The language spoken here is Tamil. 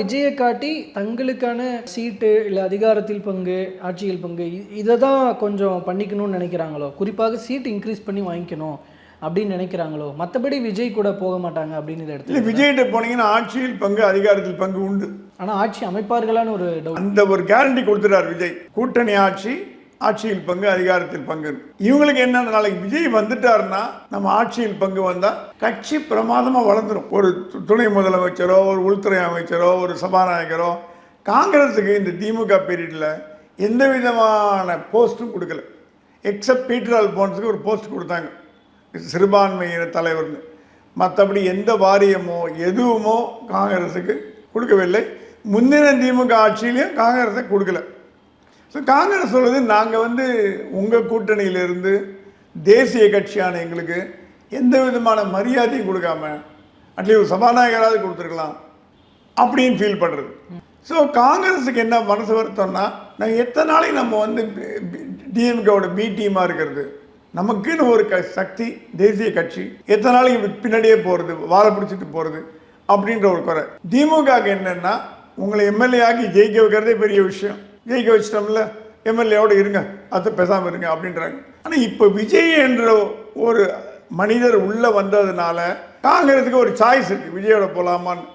விஜயை காட்டி தங்களுக்கான சீட்டு இல்லை அதிகாரத்தில் பங்கு, ஆட்சியில் பங்கு இதை தான் கொஞ்சம் பண்ணிக்கணும்னு நினைக்கிறாங்களோ, குறிப்பாக சீட் இன்க்ரீஸ் பண்ணி வாங்கிக்கணும் அப்படின்னு நினைக்கிறாங்களோ, மற்றபடி விஜய் கூட போக மாட்டாங்க அப்படின்னு இதை இல்லை, விஜய்கிட்ட போனீங்கன்னா ஆட்சியில் பங்கு அதிகாரத்தில் பங்கு உண்டு. ஆனால் ஆட்சி அமைப்பார்களான்னு ஒரு டவுட். அந்த ஒரு கேரண்டி கொடுத்துட்டார் விஜய். கூட்டணி ஆட்சி, ஆட்சியில் பங்கு அதிகாரத்தில் பங்கு. இவங்களுக்கு என்ன, நாளைக்கு விஜய் வந்துட்டாருன்னா நம்ம ஆட்சியில் பங்கு வந்தால் கட்சி பிரமாதமாக வளர்ந்துடும். ஒரு துணை முதலமைச்சரோ, ஒரு உள்துறை அமைச்சரோ, ஒரு சபாநாயகரோ காங்கிரஸுக்கு இந்த திமுக பீரியடில் எந்த விதமான போஸ்ட்டும் கொடுக்கல. எக்ஸப்ட் பீட்டர் அல்போன்ஸுக்கு ஒரு போஸ்ட் கொடுத்தாங்க, சிறுபான்மையின தலைவர்னு. மற்றபடி எந்த வாரியமோ எதுவுமோ காங்கிரஸுக்கு கொடுக்கவில்லை. முந்தின திமுக ஆட்சியிலையும் காங்கிரஸை கொடுக்கல. ஸோ காங்கிரஸ் சொல்வது, நாங்கள் உங்கள் கூட்டணியிலிருந்து தேசிய கட்சியான எங்களுக்கு எந்த விதமான மரியாதையும் கொடுக்காம அட்லீஸ்ட் ஒரு சபாநாயகராவது கொடுத்துருக்கலாம் அப்படின்னு ஃபீல் பண்ணுறது. ஸோ காங்கிரஸுக்கு என்ன மனசு வருத்தம்னா, நாங்கள் எத்தனை நாளைக்கு நம்ம டிஎம்கேவோட பி டீமாக இருக்கிறது, நமக்குன்னு ஒரு சக்தி தேசிய கட்சி எத்தனை நாளைக்கு பின்னாடியே போகிறது, வாழை பிடிச்சிட்டு போகிறது அப்படின்ற ஒரு குறை. திமுகவுக்கு என்னென்னா, உங்களை எம்எல்ஏ ஆக்கி ஜெயிக்க வைக்கிறதே பெரிய விஷயம். ஜெயிக்க வச்சிட்டோம்ல, எம்எல்ஏவோட இருங்க, அது பேசாமல் இருங்க அப்படின்றாங்க. ஆனால் இப்போ விஜய் என்ற ஒரு மனிதர் உள்ளே வந்ததுனால காங்கிரஸுக்கு ஒரு சாய்ஸ் இருக்குது, விஜயோட போகலாமான்னு.